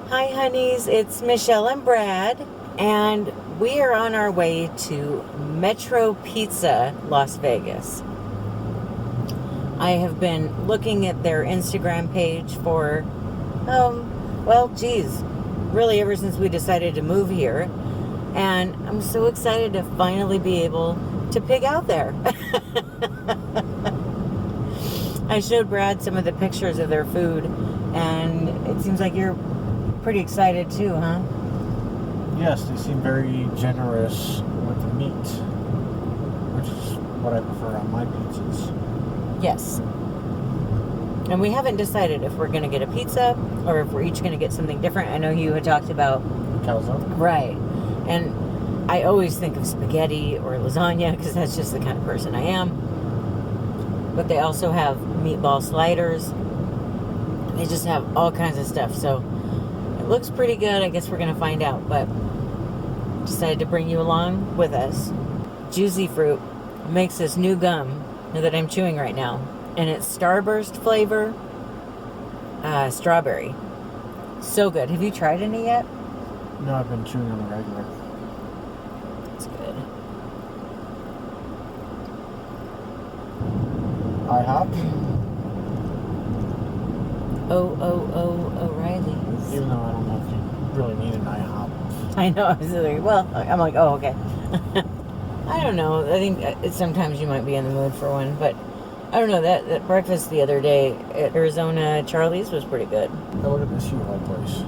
Hi, honeys. It's Michelle and Brad, and we are on our way to Metro Pizza, Las Vegas. I have been looking at their Instagram page for, really ever since we decided to move here, and I'm so excited to finally be able to pig out there. I showed Brad some of the pictures of their food, and it seems like you're pretty excited too, huh? Yes, they seem very generous with the meat, which is what I prefer on my pizzas. Yes. And we haven't decided if we're going to get a pizza or if we're each going to get something different. I know you had talked about... Calzone? Right. And I always think of spaghetti or lasagna because that's just the kind of person I am. But they also have meatball sliders. They just have all kinds of stuff. So it looks pretty good. I guess we're going to find out. But decided to bring you along with us. Juicy Fruit makes this new gum that I'm chewing right now. And it's Starburst flavor, strawberry. So good. Have you tried any yet? No, I've been chewing on the regular. It's good. IHOP? O'Reilly's. Even though I don't know if you really need an IHOP. I know. I'm like, oh, okay. I don't know. I think sometimes you might be in the mood for one, but I don't know. That breakfast the other day at Arizona Charlie's was pretty good. Now look at this UI place.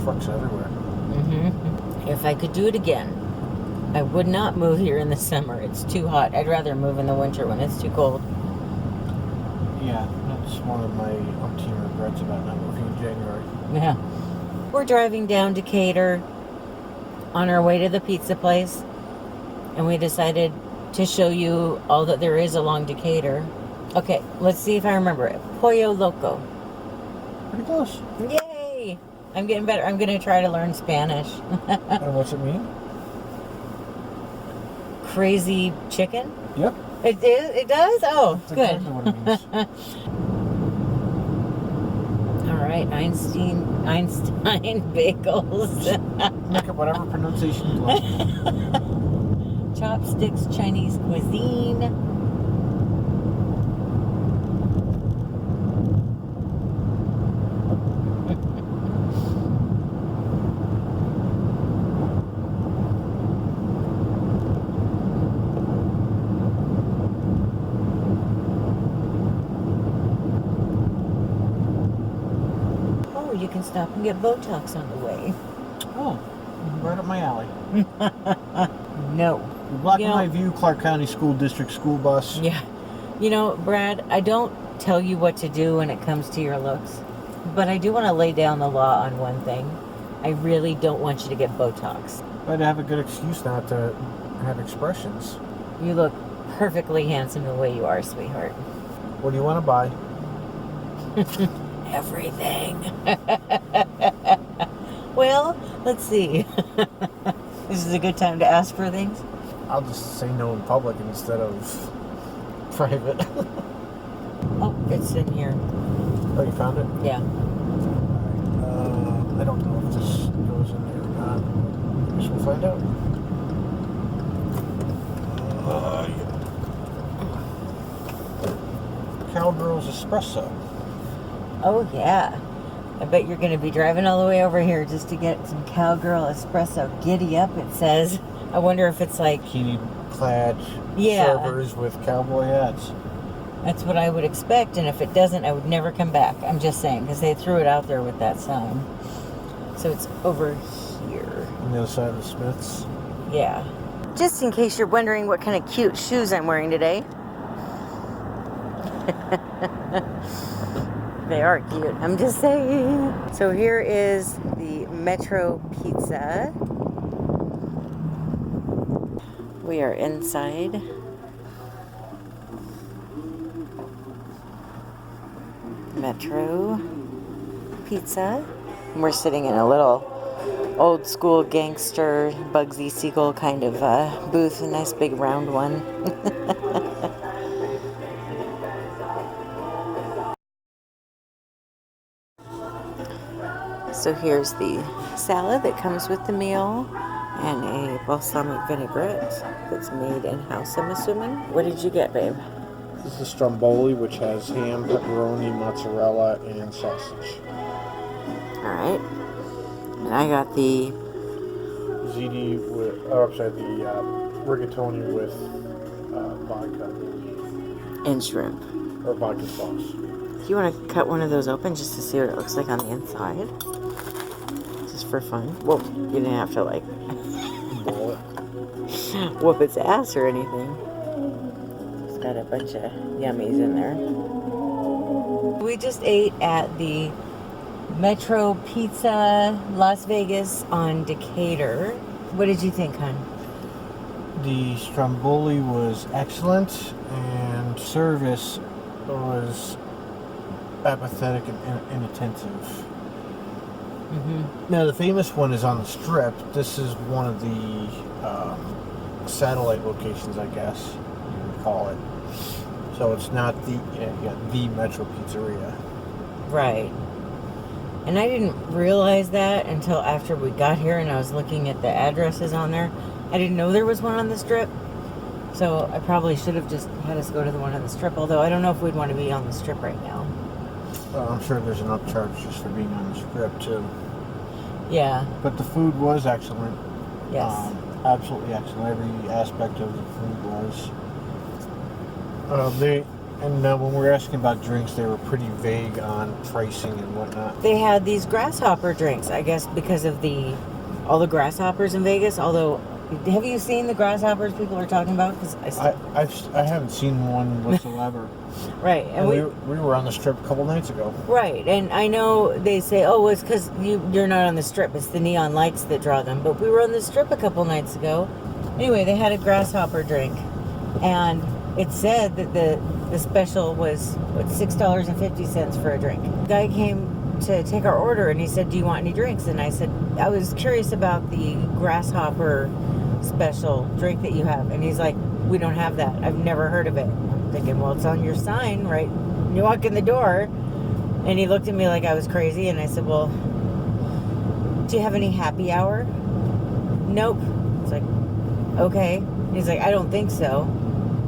Trucks everywhere. Mm-hmm. If I could do it again, I would not move here in the summer. It's too hot. I'd rather move in the winter when it's too cold. Yeah, that's one of my umpteen regrets about not moving in January. Yeah. We're driving down Decatur on our way to the pizza place, and we decided to show you all that there is along Decatur. Okay, let's see if I remember it. Pollo Loco. Pretty close. Yay! I'm getting better. I'm going to try to learn Spanish. And what's it mean? Crazy chicken? Yep. It is? It does? Oh, That's good. exactly what it means. All right, Einstein bagels. Make up whatever pronunciation you like. Chopsticks Chinese cuisine. Oh, you can stop and get Botox on the way. Oh, right up my alley. No. You're blocking my view, Clark County School District school bus. Yeah. You know, Brad, I don't tell you what to do when it comes to your looks, but I do want to lay down the law on one thing. I really don't want you to get Botox. I'd have a good excuse not to have expressions. You look perfectly handsome the way you are, sweetheart. What do you want to buy? Everything. Well, let's see. This is a good time to ask for things. I'll just say no in public instead of private. Oh, it's in here. Oh, you found it? Yeah. I don't know if this goes in there or not. I guess we'll find out. Cowgirls Espresso. Oh, yeah. I bet you're going to be driving all the way over here just to get some Cowgirl Espresso. Giddy up, it says. I wonder if it's like... Bikini-clad servers with cowboy hats. That's what I would expect, and if it doesn't, I would never come back. I'm just saying, because they threw it out there with that sign. So it's over here. On the other side of the Smiths. Yeah. Just in case you're wondering what kind of cute shoes I'm wearing today. They are cute, I'm just saying. So here is the Metro Pizza. We are inside. Metro Pizza. And we're sitting in a little old school gangster Bugsy Siegel kind of booth, a nice big round one. So here's the salad that comes with the meal and a balsamic vinaigrette that's made in-house, I'm assuming. What did you get, babe? This is the Stromboli, which has ham, pepperoni, mozzarella, and sausage. All right. And I got the Ziti with, the rigatoni with vodka and shrimp. or vodka sauce. Do you want to cut one of those open just to see what it looks like on the inside? Just for fun. Well, you didn't have to like Boil it. whoop its ass or anything. It's got a bunch of yummies in there. We just ate at the Metro Pizza Las Vegas on Decatur. What did you think, hon? The Stromboli was excellent, and service was apathetic and inattentive. Mm-hmm. Now, the famous one is on the Strip. This is one of the satellite locations, I guess you would call it. So it's not the Metro Pizzeria. Right. And I didn't realize that until after we got here and I was looking at the addresses on there. I didn't know there was one on the Strip. So I probably should have just had us go to the one on the Strip, although I don't know if we'd want to be on the Strip right now. I'm sure there's an upcharge just for being on the Strip, too. Yeah. But the food was excellent. Yes. Absolutely excellent. Every aspect of the food was. When we were asking about drinks, they were pretty vague on pricing and whatnot. They had these grasshopper drinks, I guess, because of all the grasshoppers in Vegas. Although, have you seen the grasshoppers people are talking about? Because I haven't seen one whatsoever. Right, and we were on the Strip a couple nights ago. Right, and I know they say, oh, it's because you're not on the Strip. It's the neon lights that draw them. But we were on the Strip a couple nights ago. Anyway, they had a grasshopper drink, and it said that the special was $6.50 for a drink. The guy came to take our order, and he said, "Do you want any drinks?" And I said, "I was curious about the grasshopper special drink that you have." And he's like, "We don't have that. I've never heard of it." I'm thinking, well, it's on your sign, right? You walk in the door. And he looked at me like I was crazy, and I said, "Well, do you have any happy hour?" "Nope." It's like, "Okay." He's like, "I don't think so."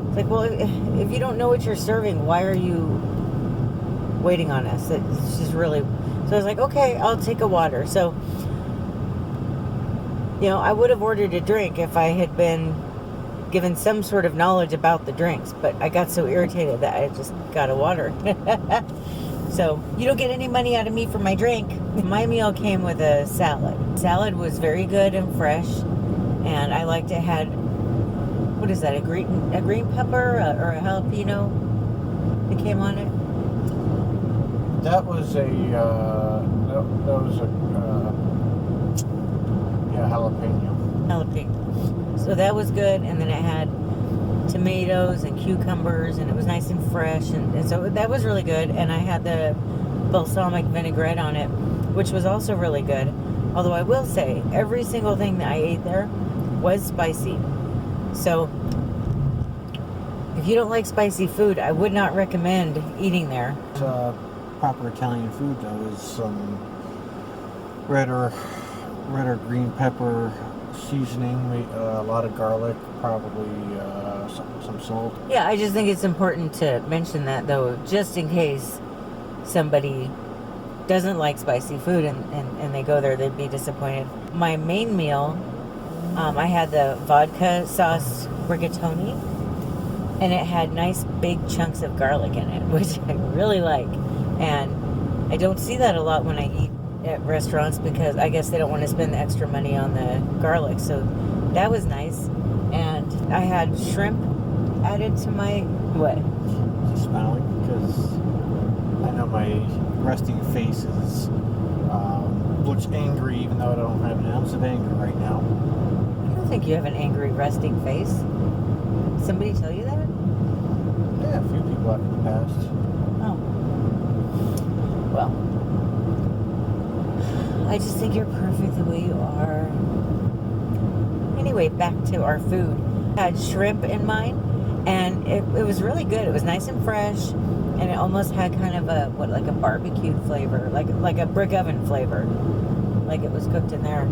It's like, well, if you don't know what you're serving, why are you waiting on us? It's just really... So I was like, okay, I'll take a water. So, I would have ordered a drink if I had been given some sort of knowledge about the drinks, but I got so irritated that I just got a water. So, you don't get any money out of me for my drink. My meal came with a salad. Salad was very good and fresh, and I liked it. Had... What is that? A green pepper or a jalapeno that came on it? That was jalapeno. Jalapeno. So that was good, and then it had tomatoes and cucumbers, and it was nice and fresh, and so that was really good. And I had the balsamic vinaigrette on it, which was also really good. Although I will say, every single thing that I ate there was spicy. So, if you don't like spicy food, I would not recommend eating there. Proper Italian food, though, is some red or green pepper seasoning, a lot of garlic, probably some salt. Yeah, I just think it's important to mention that, though, just in case somebody doesn't like spicy food and they go there, they'd be disappointed. My main meal... I had the vodka sauce rigatoni, and it had nice big chunks of garlic in it, which I really like. And I don't see that a lot when I eat at restaurants because I guess they don't want to spend the extra money on the garlic. So that was nice. And I had shrimp added to my... What? Just smiling because I know my resting face looks angry, even though I don't have an ounce of anger right now. I don't think you have an angry resting face. Somebody tell you that? Yeah, a few people have in the past. Oh. Well, I just think you're perfect the way you are. Anyway, back to our food. I had shrimp in mine, and it was really good. It was nice and fresh, and it almost had kind of a like a barbecued flavor, like a brick oven flavor, like it was cooked in there.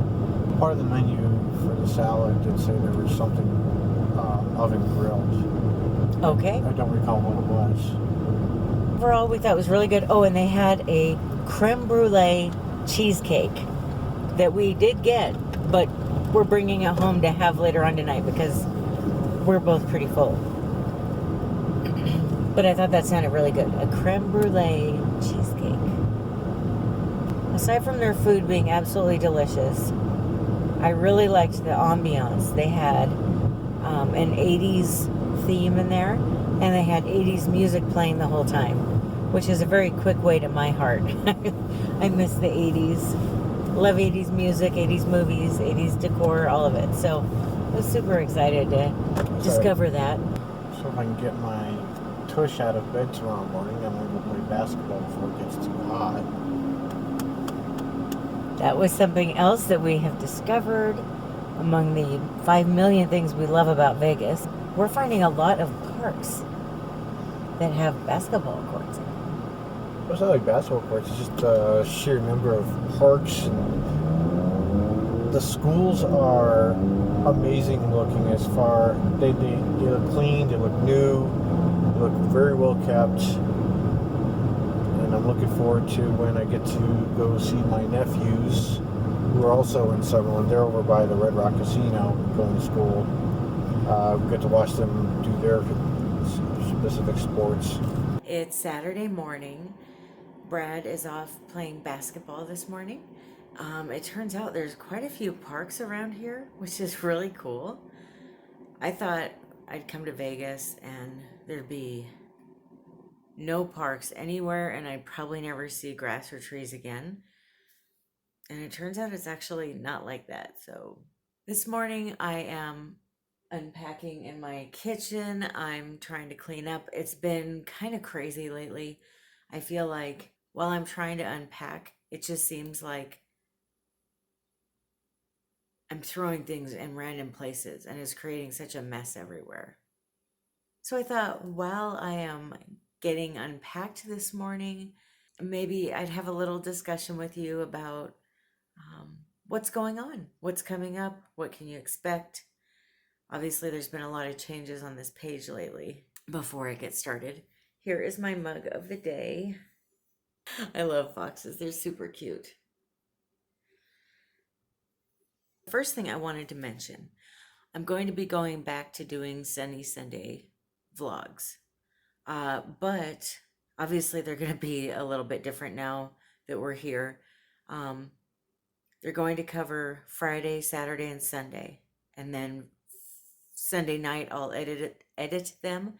Part of the menu for the salad did say there was something oven grilled. Okay. I don't recall what it was. Overall, we thought it was really good. Oh, and they had a creme brulee cheesecake that we did get, but we're bringing it home to have later on tonight because we're both pretty full. But I thought that sounded really good. A creme brulee cheesecake. Aside from their food being absolutely delicious, I really liked the ambiance. They had an 80s theme in there, and they had 80s music playing the whole time, which is a very quick way to my heart. I miss the 80s. Love 80s music, 80s movies, 80s decor, all of it. So I was super excited to discover that. So if I can get my tush out of bed tomorrow morning, I'm going to go play basketball before it gets too hot. That was something else that we have discovered among the 5 million things we love about Vegas. We're finding a lot of parks that have basketball courts in them. It's not like basketball courts, it's just a sheer number of parks. And the schools are amazing looking as far, they look clean, they look new, they look very well kept. And I'm looking forward to when I get to go see my nephews, who are also in Summerlin. They're over by the Red Rock Casino going to school. We get to watch them do their specific sports. It's Saturday morning. Brad is off playing basketball this morning. It turns out there's quite a few parks around here, which is really cool. I thought I'd come to Vegas and there'd be no parks anywhere, and I'd probably never see grass or trees again. And it turns out it's actually not like that. So this morning I am unpacking in my kitchen. I'm trying to clean up. It's been kind of crazy lately. I feel like while I'm trying to unpack, it just seems like I'm throwing things in random places and it's creating such a mess everywhere. So I thought while I am getting unpacked this morning, maybe I'd have a little discussion with you about what's going on, what's coming up, what can you expect. Obviously, there's been a lot of changes on this page lately. Before I get started, here is my mug of the day. I love foxes, they're super cute. First thing I wanted to mention, I'm going to be going back to doing Sunny Sunday vlogs. But obviously they're going to be a little bit different now that we're here. They're going to cover Friday, Saturday, and Sunday. And then Sunday night I'll edit them,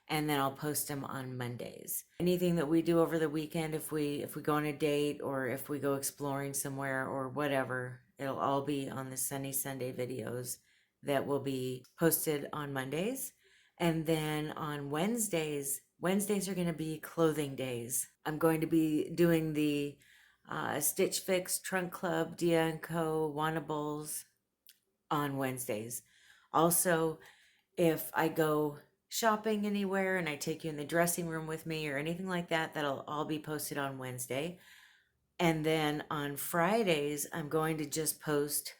and then I'll post them on Mondays. Anything that we do over the weekend, if we go on a date or if we go exploring somewhere or whatever, it'll all be on the Sunny Sunday videos that will be posted on Mondays. And then on Wednesdays are going to be clothing days. I'm going to be doing the Stitch Fix, Trunk Club, Dia & Co, Wannables on Wednesdays. Also, if I go shopping anywhere and I take you in the dressing room with me or anything like that, that'll all be posted on Wednesday. And then on Fridays, I'm going to just post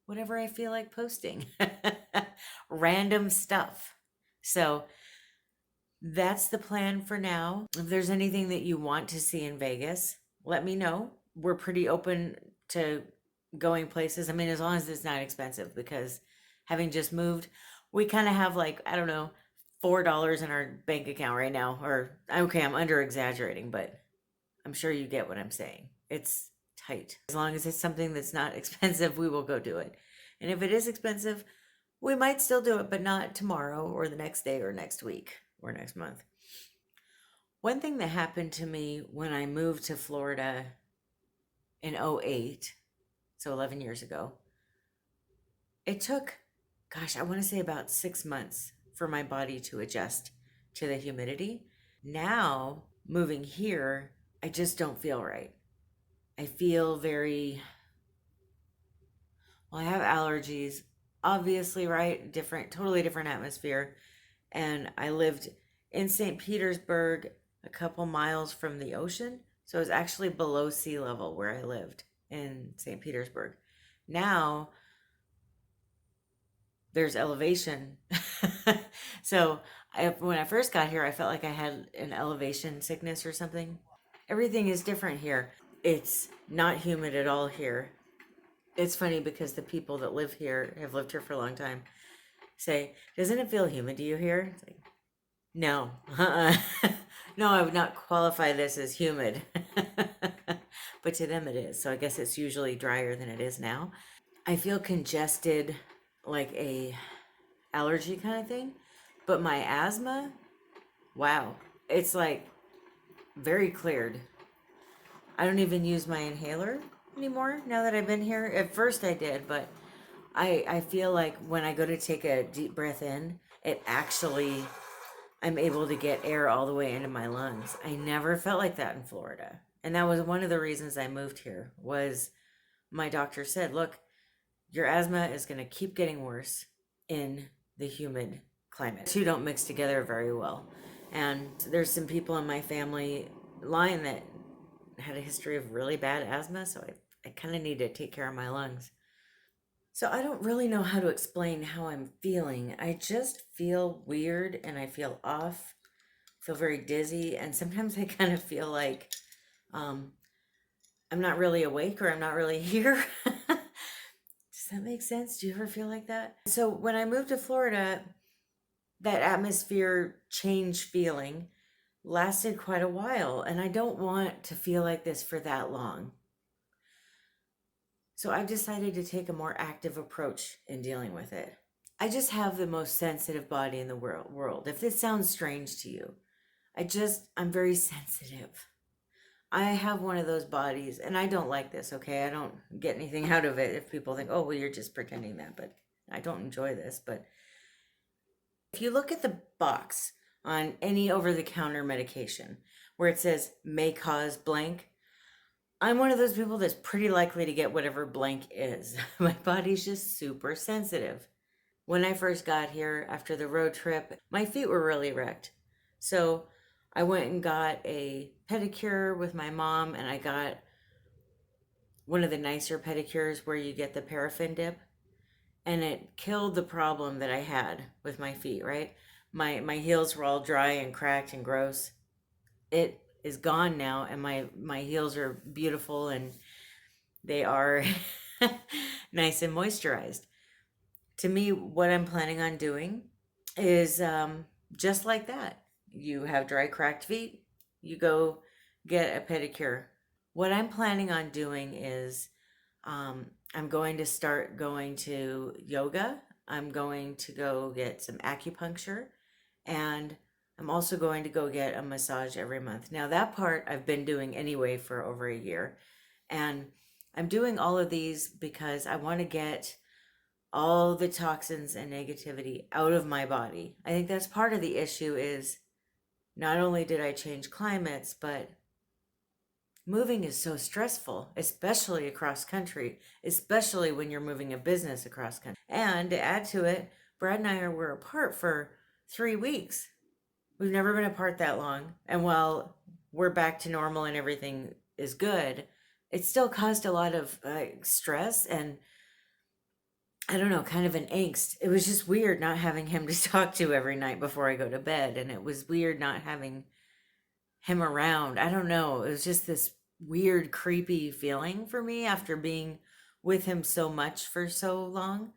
whatever I feel like posting. Random stuff. So that's the plan for now. If there's anything that you want to see in Vegas, let me know. We're pretty open to going places. I mean, as long as it's not expensive, because having just moved, we kind of have like, I don't know, $4 in our bank account right now. Or, okay, I'm under exaggerating, but I'm sure you get what I'm saying. It's tight. As long as it's something that's not expensive, we will go do it. And if it is expensive, we might still do it, but not tomorrow or the next day or next week or next month. One thing that happened to me when I moved to Florida in 2008, so 11 years ago, it took, gosh, I want to say about 6 months for my body to adjust to the humidity. Now, moving here, I just don't feel right. I feel very, well, I have allergies, obviously, right? Totally different atmosphere. And I lived in St. Petersburg a couple miles from the ocean. So it was actually below sea level where I lived in St. Petersburg. Now there's elevation. So when I first got here, I felt like I had an elevation sickness or something. Everything is different here. It's not humid at all here. It's funny because the people that live here have lived here for a long time say, "Doesn't it feel humid to you here?" It's like, no, no, I would not qualify this as humid. But to them it is. So I guess it's usually drier than it is now. I feel congested, like a allergy kind of thing. But my asthma, wow, it's like very cleared. I don't even use my inhaler anymore now that I've been here. At first I did, but I feel like when I go to take a deep breath in, it actually, I'm able to get air all the way into my lungs. I never felt like that in Florida. And that was one of the reasons I moved here was my doctor said, look, your asthma is going to keep getting worse in the humid climate. Two don't mix together very well. And there's some people in my family line that had a history of really bad asthma, so I kind of need to take care of my lungs. So I don't really know how to explain how I'm feeling. I just feel weird and I feel off, feel very dizzy, and sometimes I kind of feel like I'm not really awake or I'm not really here. Does that make sense? Do you ever feel like that? So when I moved to Florida, that atmosphere change feeling lasted quite a while, and I don't want to feel like this for that long. So I've decided to take a more active approach in dealing with it. I just have the most sensitive body in the world. If this sounds strange to you, I'm very sensitive. I have one of those bodies, and I don't like this, okay? I don't get anything out of it if people think, oh, well, you're just pretending that, but I don't enjoy this. But if you look at the box on any over-the-counter medication where it says may cause blank, I'm one of those people that's pretty likely to get whatever blank is. My body's just super sensitive. When I first got here after the road trip, my feet were really wrecked. So I went and got a pedicure with my mom, and I got one of the nicer pedicures where you get the paraffin dip, and it killed the problem that I had with my feet, right? My heels were all dry and cracked and gross. It is gone now, and my heels are beautiful and they are nice and moisturized. To me, what I'm planning on doing is just like that. You have dry, cracked feet, you go get a pedicure. What I'm planning on doing is I'm going to start going to yoga. I'm going to go get some acupuncture, and I'm also going to go get a massage every month. Now, that part I've been doing anyway for over a year. And I'm doing all of these because I want to get all the toxins and negativity out of my body. I think that's part of the issue is not only did I change climates, but moving is so stressful, especially across country, especially when you're moving a business across country. And to add to it, Brad and I were apart for 3 weeks. We've never been apart that long. And while we're back to normal and everything is good, it still caused a lot of stress and I don't know, kind of an angst. It was just weird not having him to talk to every night before I go to bed. And it was weird not having him around. I don't know. It was just this weird, creepy feeling for me after being with him so much for so long.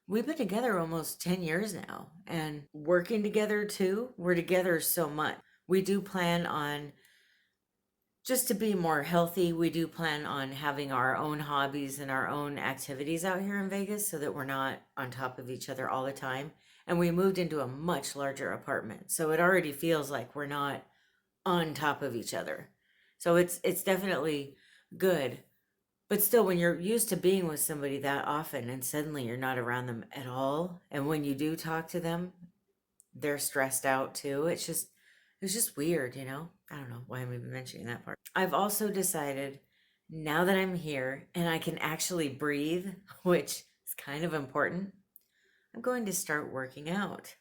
We've been together almost 10 years now and working together too. We're together so much. We do plan on, just to be more healthy, we do plan on having our own hobbies and our own activities out here in Vegas so that we're not on top of each other all the time. And we moved into a much larger apartment. So it already feels like we're not on top of each other. So it's definitely good. But still, when you're used to being with somebody that often and suddenly you're not around them at all, and when you do talk to them, they're stressed out too. It's just weird, you know? I don't know why I'm even mentioning that part. I've also decided now that I'm here and I can actually breathe, which is kind of important, I'm going to start working out.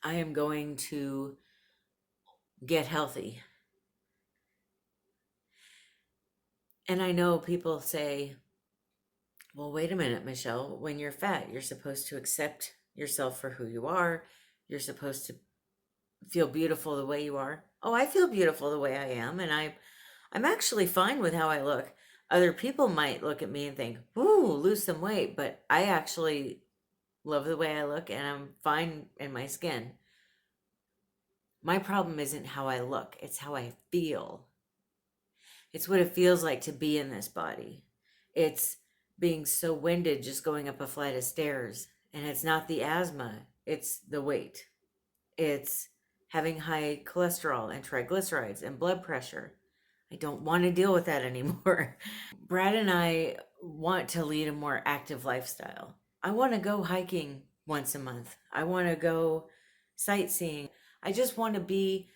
I am going to get healthy. And I know people say, well, wait a minute, Michelle. When you're fat, you're supposed to accept yourself for who you are. You're supposed to feel beautiful the way you are. Oh, I feel beautiful the way I am, and I'm actually fine with how I look. Other people might look at me and think, "Ooh, lose some weight," but I actually love the way I look and I'm fine in my skin. My problem isn't how I look, it's how I feel. It's what it feels like to be in this body. It's being so winded just going up a flight of stairs. And it's not the asthma, it's the weight. It's having high cholesterol and triglycerides and blood pressure. I don't want to deal with that anymore. Brad and I want to lead a more active lifestyle. I want to go hiking once a month. I want to go sightseeing. I just want to be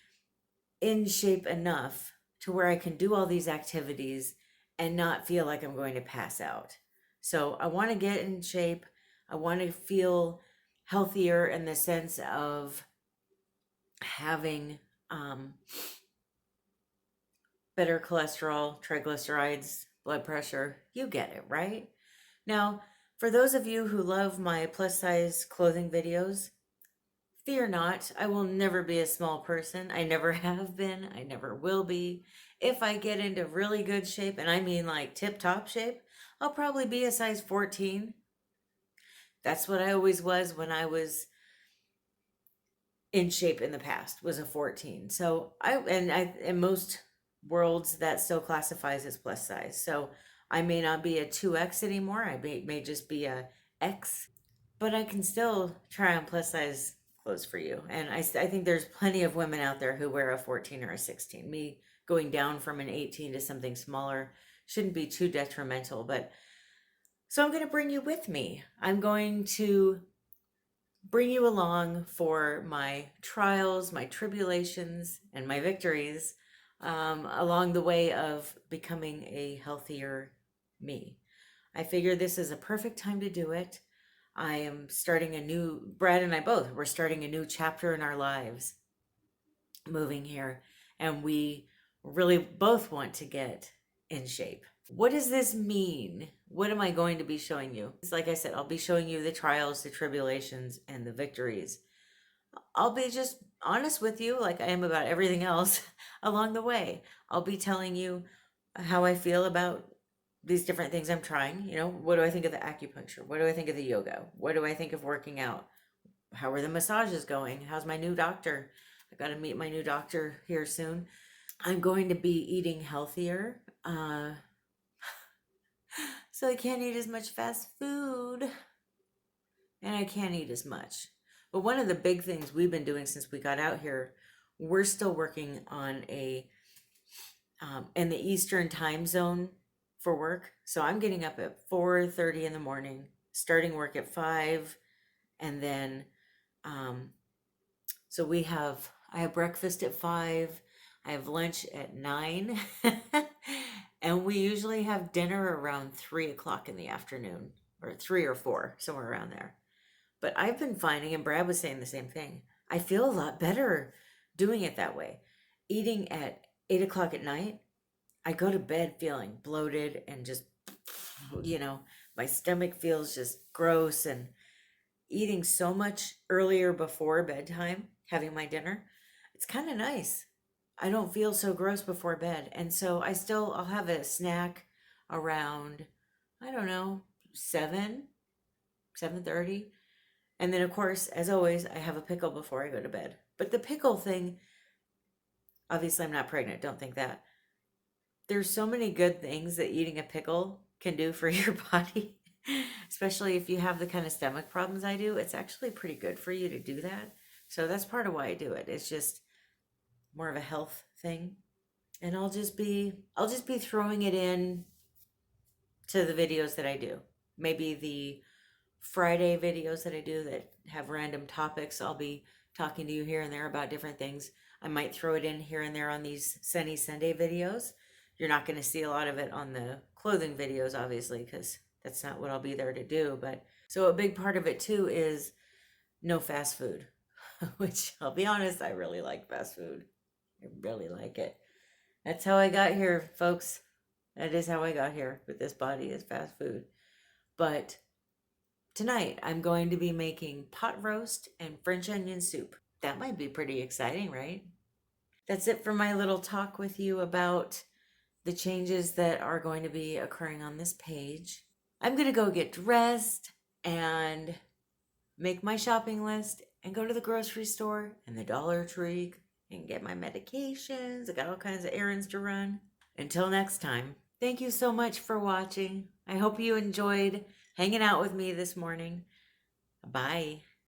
in shape enough to where I can do all these activities and not feel like I'm going to pass out. So I want to get in shape. I want to feel healthier in the sense of having better cholesterol, triglycerides, blood pressure. You get it, right? Now, for those of you who love my plus size clothing videos, fear not, I will never be a small person. I never have been. I never will be. If I get into really good shape, and I mean like tip top shape, I'll probably be a size 14. That's what I always was when I was in shape in the past, was a 14. So in most worlds that still classifies as plus size. So I may not be a 2X anymore. I may just be a X, but I can still try on plus size clothes for you. And I think there's plenty of women out there who wear a 14 or a 16. Me going down from an 18 to something smaller shouldn't be too detrimental. But so I'm going to bring you with me. I'm going to bring you along for my trials, my tribulations, and my victories along the way of becoming a healthier me. I figure this is a perfect time to do it. I am starting a new, Brad and I both, we're starting a new chapter in our lives moving here. And we really both want to get in shape. What does this mean? What am I going to be showing you? It's like I said, I'll be showing you the trials, the tribulations, and the victories. I'll be just honest with you, like I am about everything else along the way. I'll be telling you how I feel about these different things I'm trying. You know, what do I think of the acupuncture? What do I think of the yoga? What do I think of working out? How are the massages going? How's my new doctor? I got to meet my new doctor here soon. I'm going to be eating healthier. So I can't eat as much fast food. And I can't eat as much. But one of the big things we've been doing since we got out here, we're still working on a in the Eastern time zone for work. So I'm getting up at 4:30 in the morning, starting work at 5, and then so I have breakfast at 5, I have lunch at 9, and we usually have dinner around 3 o'clock in the afternoon, or 3 or 4, somewhere around there. But I've been finding, and Brad was saying the same thing, I feel a lot better doing it that way. Eating at 8 o'clock at night, I go to bed feeling bloated and just, my stomach feels just gross. And eating so much earlier before bedtime, having my dinner, it's kind of nice. I don't feel so gross before bed. And so I'll have a snack around, I don't know, 7:30. And then, of course, as always, I have a pickle before I go to bed. But the pickle thing, obviously, I'm not pregnant. Don't think that. There's so many good things that eating a pickle can do for your body, especially if you have the kind of stomach problems I do. It's actually pretty good for you to do that. So that's part of why I do it. It's just more of a health thing. And I'll just be throwing it in to the videos that I do. Maybe the Friday videos that I do that have random topics, I'll be talking to you here and there about different things. I might throw it in here and there on these Sunny Sunday videos. You're not going to see a lot of it on the clothing videos, obviously, because that's not what I'll be there to do. But so a big part of it too is no fast food. which I'll be honest, I really like fast food. I really like it. That's how I got here, folks. That is how I got here with this body is fast food. But tonight I'm going to be making pot roast and French onion soup. That might be pretty exciting, right? That's it for my little talk with you about the changes that are going to be occurring on this page. I'm going to go get dressed and make my shopping list and go to the grocery store and the Dollar Tree and get my medications. I got all kinds of errands to run. Until next time, thank you so much for watching. I hope you enjoyed hanging out with me this morning. Bye.